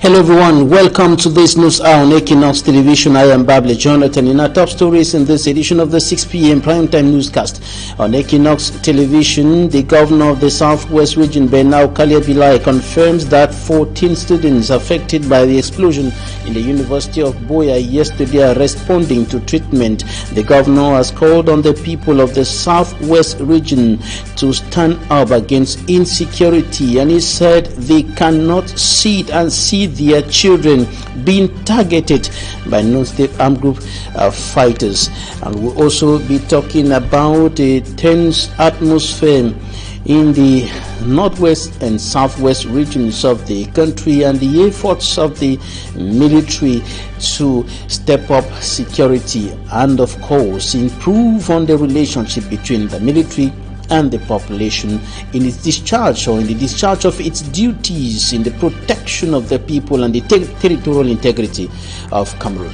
Hello everyone, welcome to this news hour on Equinoxe Television. I am Bable Jonathan. In our top stories in this edition of the 6 p.m. primetime newscast on Equinoxe Television, the governor of the Southwest region, Benau Kaliabilai, confirms that 14 students affected by the explosion in the University of Boya yesterday are responding to treatment. The governor has called on the people of the Southwest region to stand up against insecurity, and he said they cannot sit and see their children being targeted by non-state armed group fighters. And we'll also be talking about a tense atmosphere in the northwest and southwest regions of the country and the efforts of the military to step up security and, of course, improve on the relationship between the military and the population in its discharge or in the discharge of its duties in the protection of the people and the territorial integrity of Cameroon.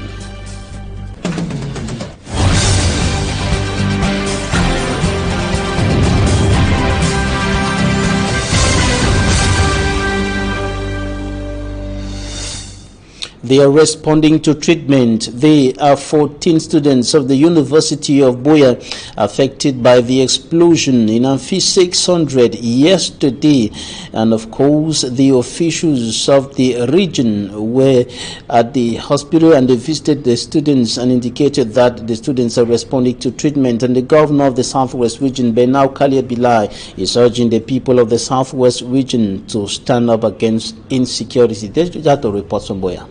They are responding to treatment. They are 14 students of the University of Boya affected by the explosion in Amphi 600 yesterday. And of course, the officials of the region were at the hospital and they visited the students and indicated that the students are responding to treatment. And the governor of the Southwest region, Benau Kaliabilai, is urging the people of the Southwest region to stand up against insecurity. There's that report from Boya.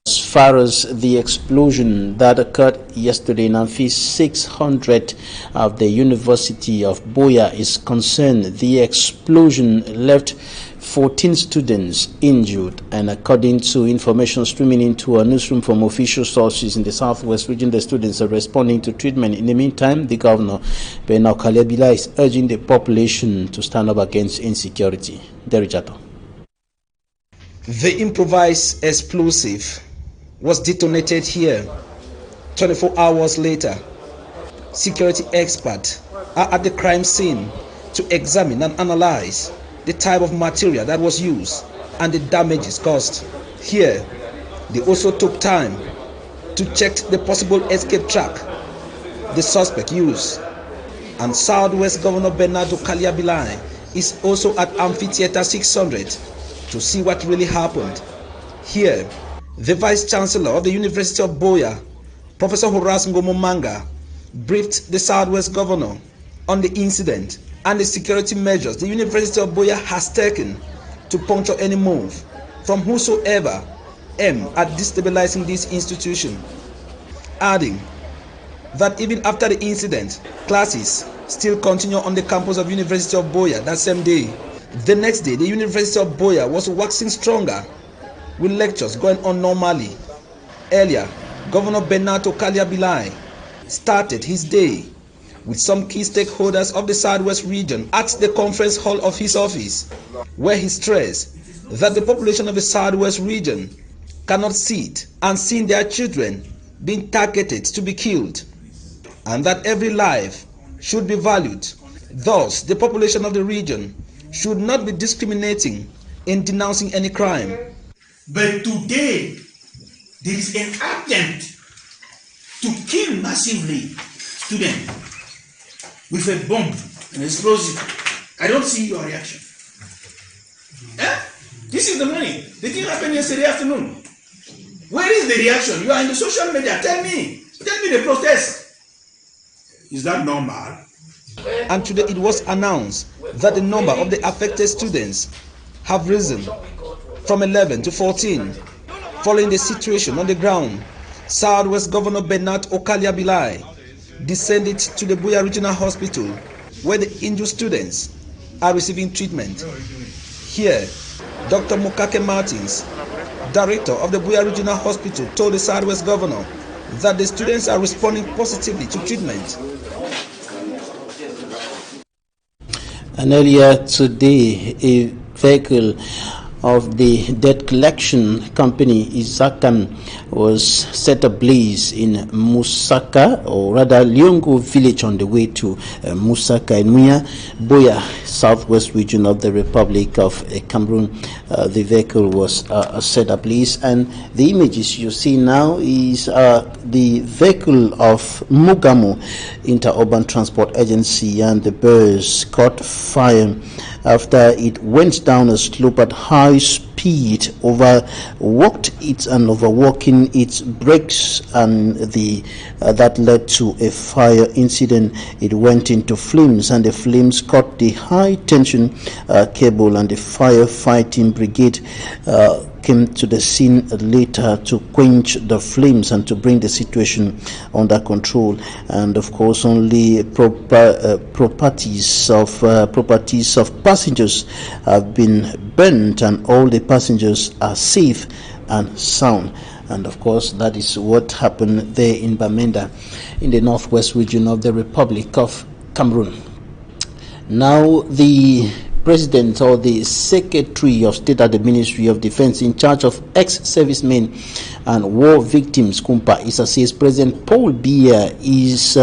As far as the explosion that occurred yesterday in Amphi 600 of the University of Boya is concerned, the explosion left 14 students injured, and according to information streaming into a newsroom from official sources in the Southwest region, the students are responding to treatment. In the meantime, the governor, Benau Kaliabilai, is urging the population to stand up against insecurity. Derijato. The improvised explosive was detonated here. 24 hours later, security experts are at the crime scene to examine and analyze the type of material that was used and the damages caused. Here, they also took time to check the possible escape track the suspect used. And Southwest Governor Bernardo Kaliabilai is also at Amphitheater 600 to see what really happened. Here, the Vice Chancellor of the University of Boya, Professor Horace Ngomomanga, briefed the Southwest Governor on the incident and the security measures the University of Boya has taken to puncture any move from whosoever aim at destabilizing this institution, adding that even after the incident, classes still continue on the campus of University of Boya that same day. The next day, the University of Boya was waxing stronger with lectures going on normally. Earlier, Governor Bernardo Kaliabilai started his day with some key stakeholders of the Southwest region at the conference hall of his office, where he stressed that the population of the Southwest region cannot sit and see their children being targeted to be killed, and that every life should be valued. Thus, the population of the region should not be discriminating in denouncing any crime. But today, there is an attempt to kill massively students with a bomb, an explosive. I don't see your reaction. This is the morning. The thing happened yesterday afternoon. Where is the reaction? You are in the social media. Tell me the protest. Is that normal? And today it was announced that the number of the affected students have risen from 11 to 14. Following the situation on the ground, Southwest Governor Bernard Kaliabilai descended to the Boya Regional Hospital, where the injured students are receiving treatment. Here, Dr. Mukake Martins, director of the Boya Regional Hospital, told the Southwest Governor that the students are responding positively to treatment. And earlier today, a vehicle of the debt collection company Isakan was set ablaze in Musaka, or rather Liongo village, on the way to Musaka in Muya Boya, southwest region of the Republic of Cameroon. The vehicle was set ablaze, and the images you see now is the vehicle of Mugamo Interurban Transport Agency, and the bus caught fire after it went down a slope at high speed, overworking its brakes, and that led to a fire incident. It went into flames, and the flames caught the high tension cable, and the firefighting brigade came to the scene later to quench the flames and to bring the situation under control. And of course, only properties of passengers have been burnt, and all the passengers are safe and sound. And of course, that is what happened there in Bamenda, in the northwest region of the Republic of Cameroon. Now, the President, or the Secretary of State at the Ministry of Defense in charge of ex-servicemen and war victims, Kumpa Issa, says President Paul Biya is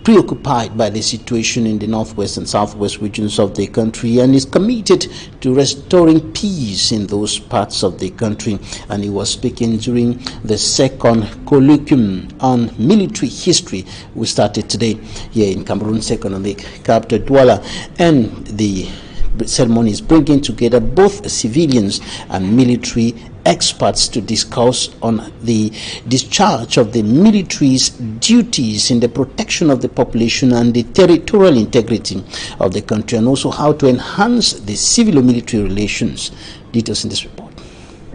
preoccupied by the situation in the northwest and southwest regions of the country, and is committed to restoring peace in those parts of the country. And he was speaking during the second colloquium on military history, we started today here in Cameroon's economic capital, Douala, and the ceremony is bringing together both civilians and military experts to discuss on the discharge of the military's duties in the protection of the population and the territorial integrity of the country, and also how to enhance the civil-military relations. Details in this report.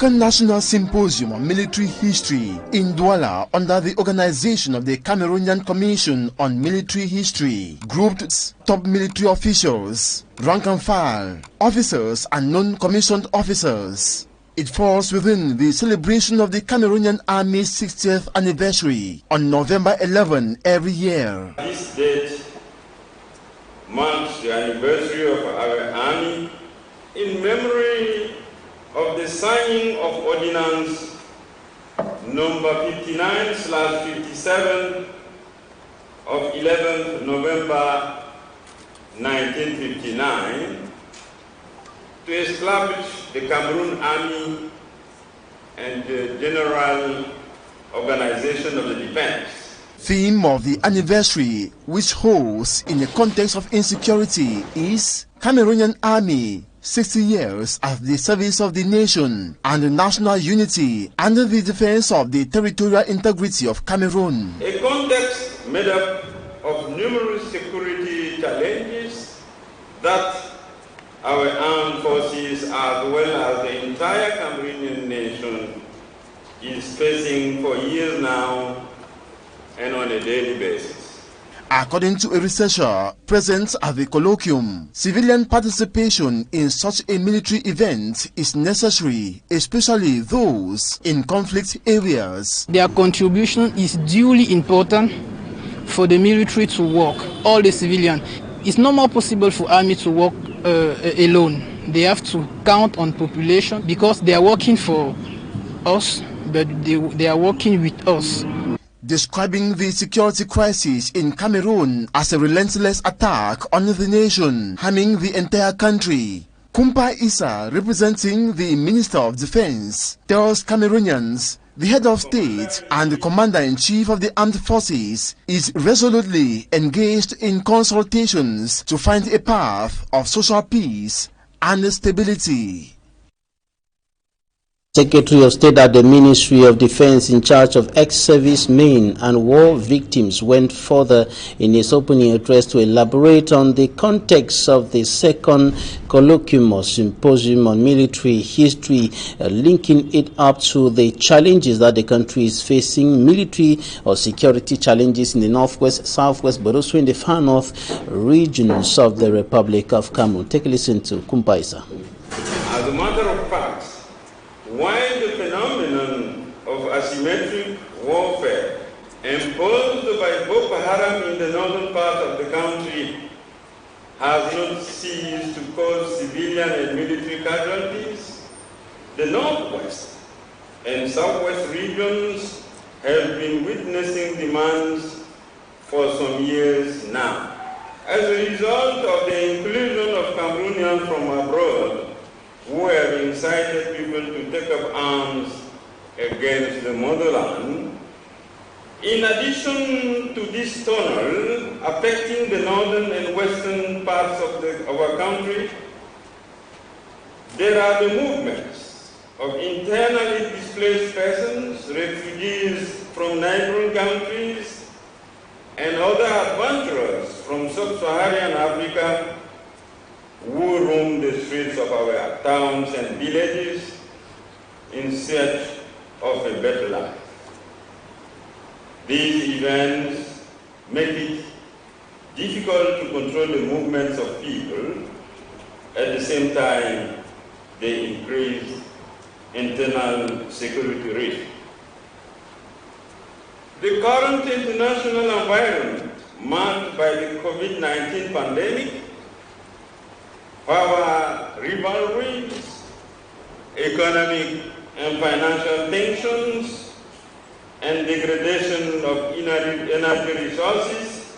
National Symposium on Military History in Douala, under the organization of the Cameroonian Commission on Military History, grouped top military officials, rank and file, officers and non-commissioned officers. It falls within the celebration of the Cameroonian Army's 60th anniversary on November 11 every year. This date marks the anniversary of our army in memory of the signing of Ordinance number 59/57 of 11th November 1959 to establish the Cameroon Army and the General Organization of the Defense. Theme of the anniversary, which holds in the context of insecurity, is Cameroonian Army, 60 years at the service of the nation and the national unity and the defense of the territorial integrity of Cameroon. A context made up of numerous security challenges that our armed forces, as well as the entire Cameroonian nation, is facing for years now and on a daily basis. According to a researcher present at the colloquium, civilian participation in such a military event is necessary, especially those in conflict areas. Their contribution is duly important for the military to work, all the civilian. It's not more possible for army to work alone. They have to count on population because they are working for us, but they are working with us. Describing the security crisis in Cameroon as a relentless attack on the nation, harming the entire country, Kumpa Issa, representing the Minister of Defense, tells Cameroonians the head of state and the commander-in-chief of the armed forces is resolutely engaged in consultations to find a path of social peace and stability. Secretary of State at the Ministry of Defense in charge of ex-servicemen and war victims went further in his opening address to elaborate on the context of the second colloquium or symposium on military history, linking it up to the challenges that the country is facing, military or security challenges in the northwest, southwest, but also in the far north regions of the Republic of Cameroon. Take a listen to Kumpa Issa. As a matter of fact, while the phenomenon of asymmetric warfare imposed by Boko Haram in the northern part of the country has not ceased to cause civilian and military casualties, The Northwest and Southwest regions have been witnessing demands for some years now. As a result of the inclusion of Cameroonians from abroad who have incited people to take up arms against the motherland, in addition to this tunnel affecting the northern and western parts of our country, there are the movements of internally displaced persons, refugees from neighboring countries, and other adventurers from sub-Saharan Africa who roam the streets of our towns and villages in search of a better life. These events make it difficult to control the movements of people. At the same time, they increase internal security risk. The current international environment marked by the COVID-19 pandemic, power rivalries, economic and financial tensions, and degradation of energy resources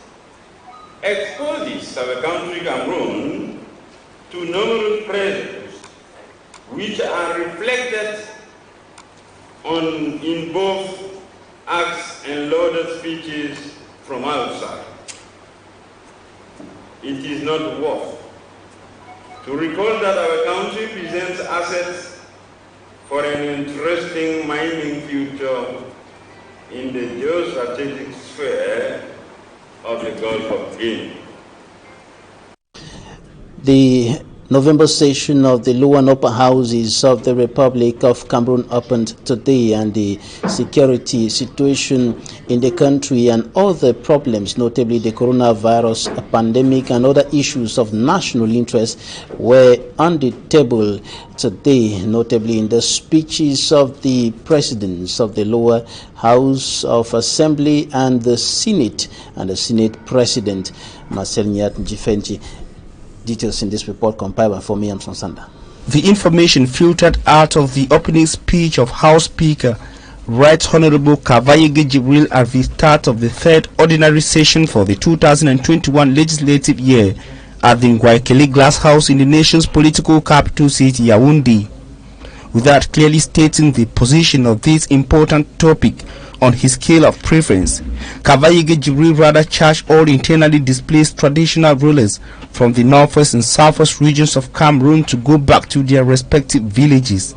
exposes our country, Cameroon, to numerous pressures which are reflected in both acts and loaded speeches from outside. It is not worth to recall that our country presents assets for an interesting mining future in the geostrategic sphere of the Gulf of Guinea. The November session of the lower and upper houses of the Republic of Cameroon opened today, and the security situation in the country and other problems, notably the coronavirus pandemic and other issues of national interest, were on the table today, notably in the speeches of the presidents of the lower house of assembly and the Senate president, Marcel Nyat Njifenji. Details in this report compiled by Fomi Sanda. The information filtered out of the opening speech of House Speaker Right Honorable Kavayege Jibril at the start of the third ordinary session for the 2021 legislative year at the Ngwaikele Glass House in the nation's political capital city, Yaoundé. Without clearly stating the position of this important topic on his scale of preference, Kavayege Jibril rather charged all internally displaced traditional rulers from the northwest and southwest regions of Cameroon to go back to their respective villages.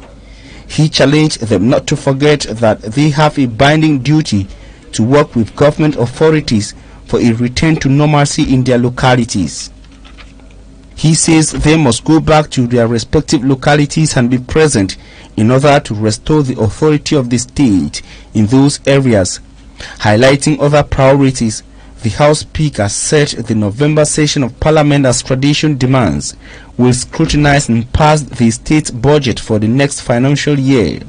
He challenged them not to forget that they have a binding duty to work with government authorities for a return to normalcy in their localities. He says they must go back to their respective localities and be present in order to restore the authority of the state in those areas. Highlighting other priorities, the House Speaker said the November session of Parliament, as tradition demands, will scrutinize and pass the state budget for the next financial year.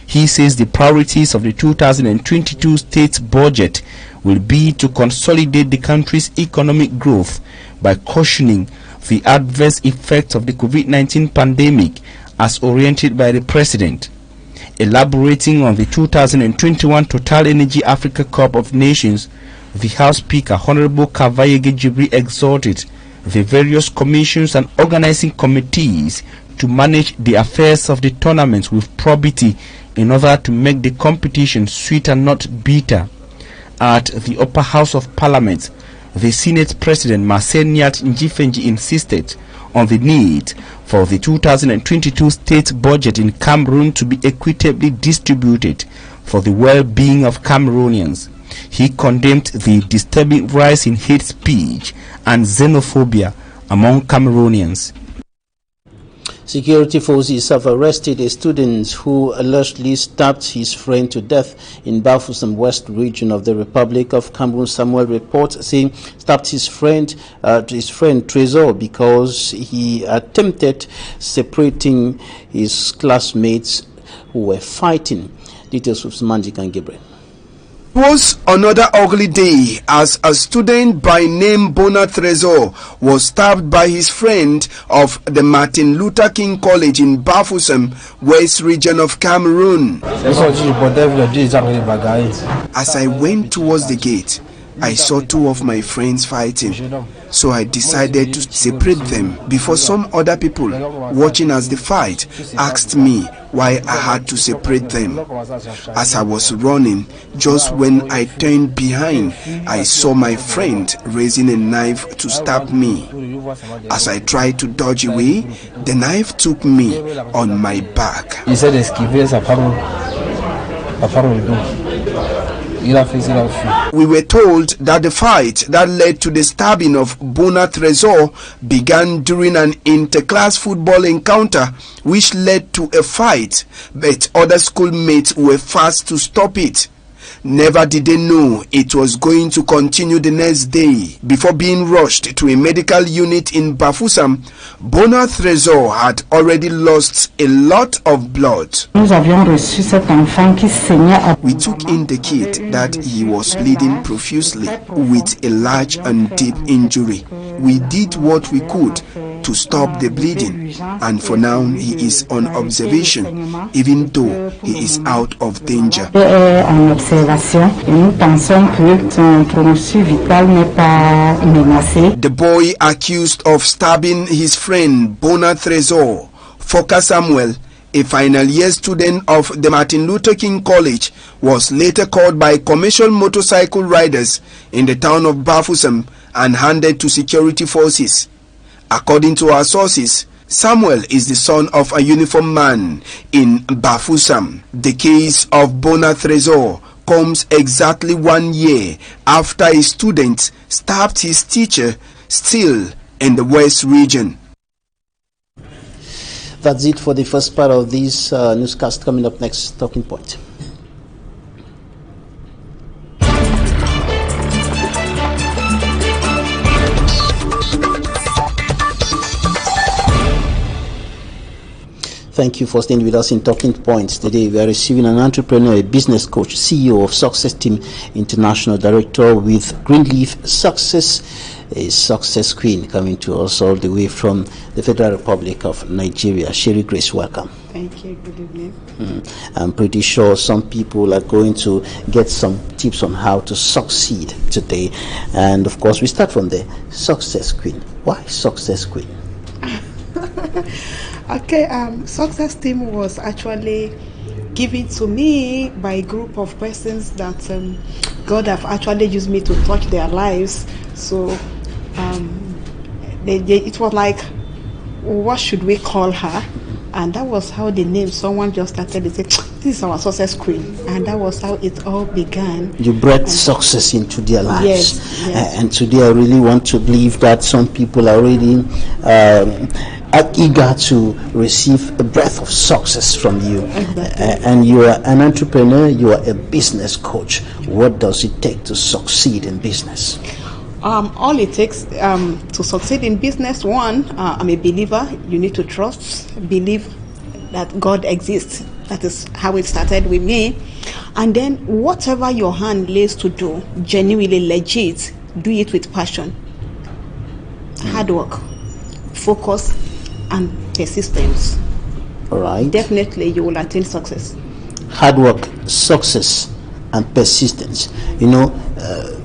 He says the priorities of the 2022 state budget will be to consolidate the country's economic growth by cushioning the adverse effects of the COVID-19 pandemic as oriented by the President. Elaborating on the 2021 Total Energy Africa Cup of Nations, the House Speaker Honorable Kavayege Jibril exhorted the various commissions and organizing committees to manage the affairs of the tournament with probity in order to make the competition sweet and not bitter. At the upper house of Parliament, the Senate President Marcel Nyat Njifenji insisted on the need for the 2022 state budget in Cameroon to be equitably distributed for the well-being of Cameroonians. He condemned the disturbing rise in hate speech and xenophobia among Cameroonians. Security forces have arrested a student who allegedly stabbed his friend to death in Bafoussam West region of the Republic of Cameroon. Samuel reports saying stabbed his friend Trésor because he attempted separating his classmates who were fighting. Details with Manjik and Gabriel. It was another ugly day as a student by name Bona Tresor was stabbed by his friend of the Martin Luther King College in Bafoussam, West region of Cameroon. As I went towards the gate, I saw two of my friends fighting, so I decided to separate them before some other people watching as the fight asked me why I had to separate them. As I was running, just when I turned behind, I saw my friend raising a knife to stab me. As I tried to dodge away, the knife took me on my back. We were told that the fight that led to the stabbing of Bona Tresor began during an inter-class football encounter which led to a fight, but other schoolmates were fast to stop it. Never did they know it was going to continue the next day. Before being rushed to a medical unit in Bafoussam, Bona Tresor had already lost a lot of blood. We took in the kid that he was bleeding profusely with a large and deep injury. We did what we could to stop the bleeding, and for now he is on observation, even though he is out of danger. The boy accused of stabbing his friend Bona Tresor, Foka Samuel, a final year student of the Martin Luther King College, was later caught by commercial motorcycle riders in the town of Bafoussam and handed to security forces. According to our sources, Samuel is the son of a uniformed man in Bafoussam. The case of Bona Tresor comes exactly 1 year after a student stabbed his teacher, still in the West region. That's it for the first part of this newscast. Coming up next, Talking Point. Thank you for staying with us in Talking Points. Today we are receiving an entrepreneur, a business coach, CEO of Success Team International, Director with Greenleaf Success, a success queen coming to us all the way from the Federal Republic of Nigeria. Sherry Grace, welcome. Thank you. Good evening. I'm pretty sure some people are going to get some tips on how to succeed today. And of course, we start from the Success Queen. Why Success Queen? Okay, Success Team was actually given to me by a group of persons that God have actually used me to touch their lives. So it was like, what should we call her? And that was how the name, someone just started to say, this is our Success Queen. And that was how it all began. You brought success into their lives. Yes. And today I really want to believe that some people are really are eager to receive a breath of success from you. Exactly. And you are an entrepreneur, you are a business coach. What does it take to succeed in business? All it takes to succeed in business, one, I'm a believer. You need to trust, believe that God exists. That is how it started with me. And then whatever your hand lays to do, genuinely legit, do it with passion, hard work, focus, and persistence. All right. Definitely you will attain success. Hard work, success, and persistence. You know,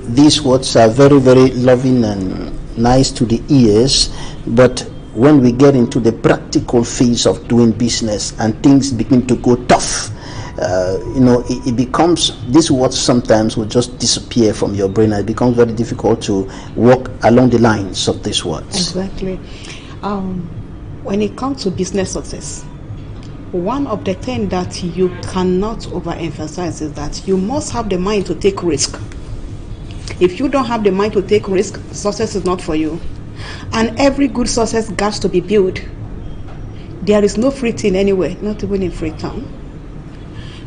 these words are very, very loving and nice to the ears, but when we get into the practical phase of doing business and things begin to go tough, it becomes, these words sometimes will just disappear from your brain, and it becomes very difficult to walk along the lines of these words. Exactly. When it comes to business success, one of the things that you cannot overemphasize is that you must have the mind to take risk. If you don't have the mind to take risk, success is not for you. And every good success has to be built. There is no free thing anywhere, not even in Freetown.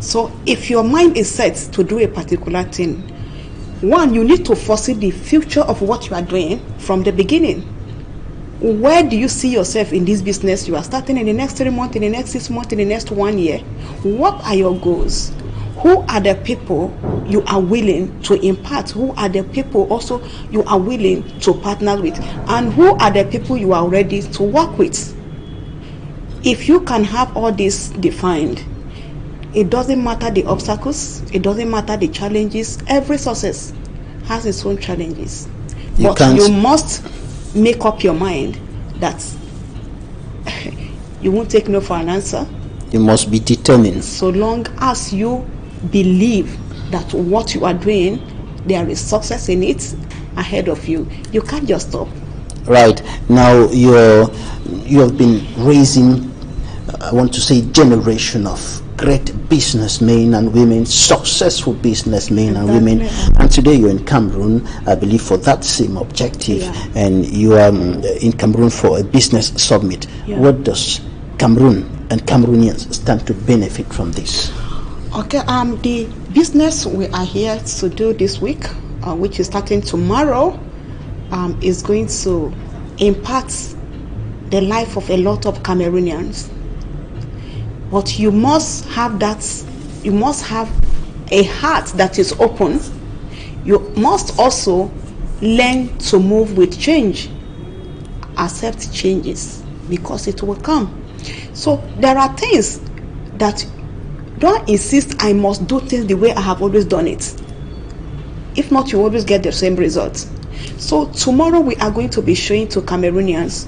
So if your mind is set to do a particular thing, one, you need to foresee the future of what you are doing from the beginning. Where do you see yourself in this business you are starting in the next 3 months, in the next 6 months, in the next 1 year? What are your goals? who are the people you are willing to impart, who are the people also you are willing to partner with, and who are the people you are ready to work with. If you can have all this defined, it doesn't matter the obstacles, it doesn't matter the challenges. Every success has its own challenges. But you must make up your mind that you won't take no for an answer. You must be determined. So long as you believe that what you are doing, there is success in it ahead of you, you can't just stop. Right. Now you have been raising, I want to say, generation of great businessmen and women, successful businessmen and women, and today you're in Cameroon, I believe, for that same objective, and you are in Cameroon for a business summit. What does Cameroon and Cameroonians stand to benefit from this? Okay, the business we are here to do this week, which is starting tomorrow, is going to impact the life of a lot of Cameroonians. But you must have a heart that is open. You must also learn to move with change. Accept changes, because it will come. So there are things that, don't insist I must do things the way I have always done it. If not, you always get the same result. So tomorrow we are going to be showing to Cameroonians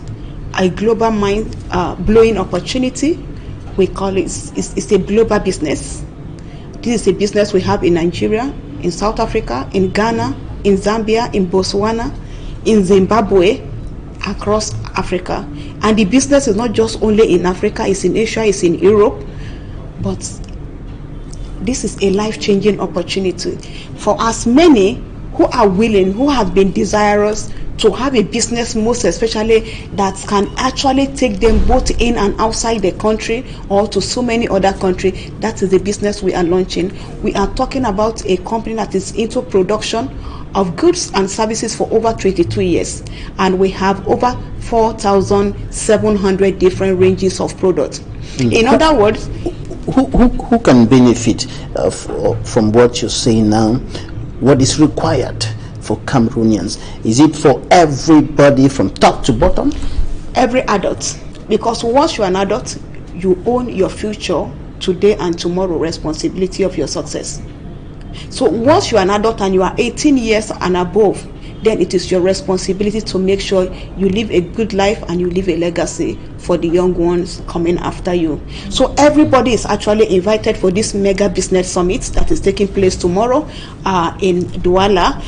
a global mind blowing opportunity. We call it, it's a global business. This is a business we have in Nigeria, in South Africa, in Ghana, in Zambia, in Botswana, in Zimbabwe, across Africa. And the business is not just only in Africa, it's in Asia, it's in Europe. But this is a life-changing opportunity for as many who are willing, who have been desirous to have a business, most especially that can actually take them both in and outside the country or to so many other countries. That is the business we are launching. We are talking about a company that is into production of goods and services for over 22 years, and we have over 4,700 different ranges of products. In other words, who can benefit from what you're saying now? What is required for Cameroonians? Is it for everybody from top to bottom? Every adult, because once you're an adult, you own your future today and tomorrow, responsibility of your success. So once you're an adult and you are 18 years and above, then it is your responsibility to make sure you live a good life and you leave a legacy for the young ones coming after you. So everybody is actually invited for this mega business summit that is taking place tomorrow in Douala.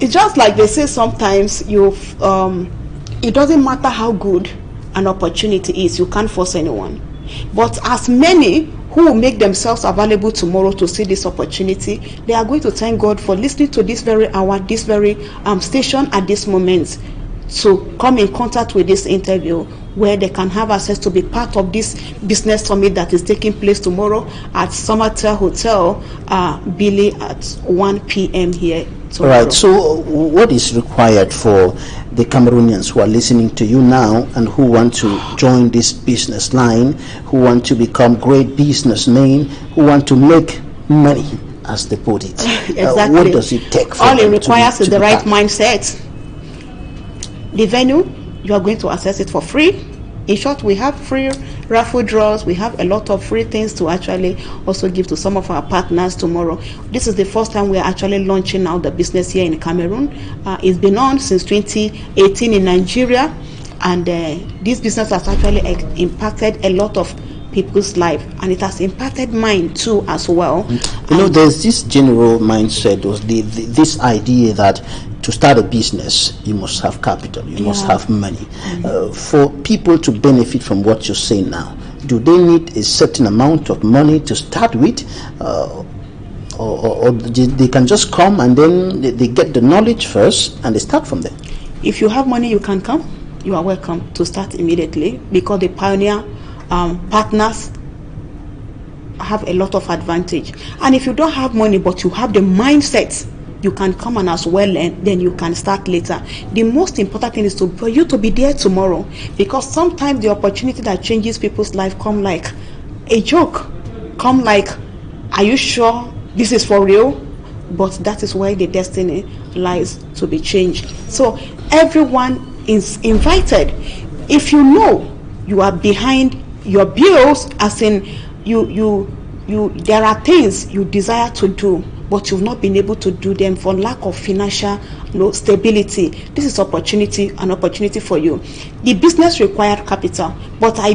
It's just like they say sometimes, it doesn't matter how good an opportunity is, you can't force anyone. But as many who will make themselves available tomorrow to see this opportunity, they are going to thank God for listening to this very hour, this very station at this moment, to come in contact with this interview, where they can have access to be part of this business summit that is taking place tomorrow at Somertel Hotel, Billy, at 1 p.m. here tomorrow. Right. So what is required for the Cameroonians who are listening to you now and who want to join this business line, who want to become great businessmen, who want to make money, as they put it? Exactly. What does it take for all them it requires is the right become? mindset. The venue, you are going to access it for free. In short, we have free raffle draws. We have a lot of free things to actually also give to some of our partners tomorrow. This is the first time we are actually launching out the business here in Cameroon. It's been on since 2018 in Nigeria, and this business has actually impacted a lot of people's life, and it has impacted mine too as well. You know, there's this general mindset, or this idea that to start a business, you must have capital, you must have money. For people to benefit from what you're saying now, do they need a certain amount of money to start with, or they can just come and then they get the knowledge first and they start from there? If you have money, you can come. You are welcome to start immediately, because the pioneer partners have a lot of advantage. And if you don't have money but you have the mindset, you can come and as well learn, then you can start later. The most important thing is for you to be there tomorrow, because sometimes the opportunity that changes people's life come like a joke. come like, are you sure this is for real? But that is where the destiny lies to be changed. So everyone is invited. If you know you are behind your bills, as in you there are things you desire to do, but you've not been able to do them for lack of financial stability, this is an opportunity for you. The business required capital, but I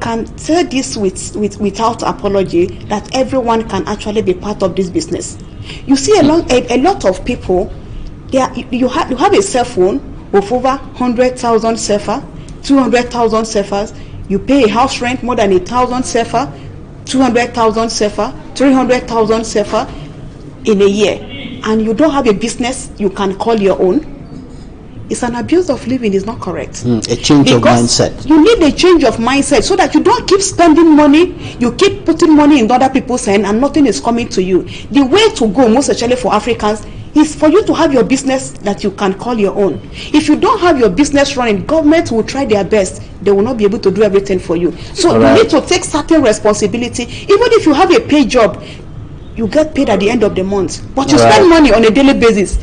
can say this without apology, that everyone can actually be part of this business. You see a lot of people, you have a cell phone of over 100,000 CFA, 200,000 CFAs. You pay a house rent more than 1,000 CFA, 200,000 CFA, 300,000 CFA in a year, and you don't have a business you can call your own. It's an abuse of living. Is not correct. A change of mindset. You need a change of mindset so that you don't keep spending money. You keep putting money in other people's hands and nothing is coming to you. The way to go, most especially for Africans, is for you to have your business that you can call your own. If you don't have your business running, government will try their best. They will not be able to do everything for you. So you need to take certain responsibility. Even if you have a paid job, you get paid at the end of the month, but you spend money on a daily basis.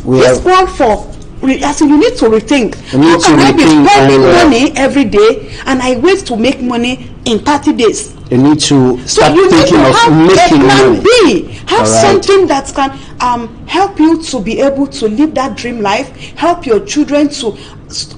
This call for, as you need to rethink. How can I be spending money every day and I wait to make money in 30 days? You need to start thinking of making money. Have something that can help you to be able to live that dream life, help your children to.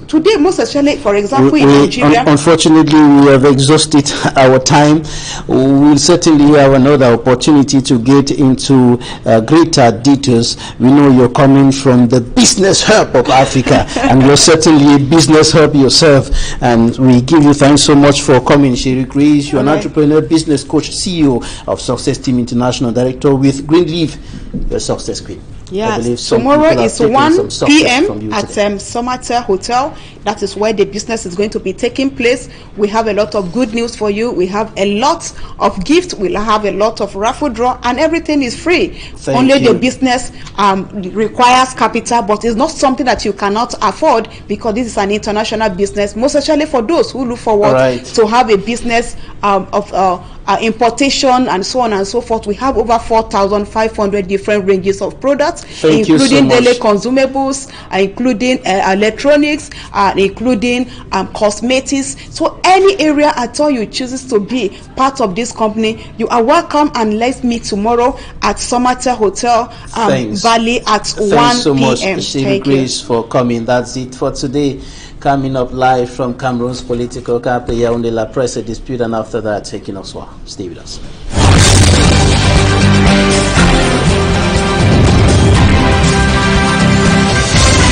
Today, most especially, for example, in Nigeria. Unfortunately, we have exhausted our time. We will certainly have another opportunity to get into greater details. We know you're coming from the business hub of Africa, and you're certainly a business hub yourself. And we give you thanks so much for coming, Sherry Grace. You're an entrepreneur, business coach, CEO of Success Team International, director with Greenleaf, your success queen. Yes, tomorrow is 1 p.m. at Somerset Hotel. That is where the business is going to be taking place. We have a lot of good news for you. We have a lot of gifts. We'll have a lot of raffle draw, and everything is free. Only the business requires capital, but it's not something that you cannot afford, because this is an international business, most especially for those who look forward to have a business of importation and so on and so forth. We have over 4,500 different ranges of products, including daily consumables, including electronics, including cosmetics. So any area at all you chooses to be part of this company, you are welcome, and let's meet tomorrow at Somerset Hotel, Valley at 1 p.m. Thanks so much, Sherry Grace, for coming. That's it for today. Coming up live from Cameroon's political capital, Yaoundé, La Presse, a dispute, and after that, Equinoxe. Stay with us.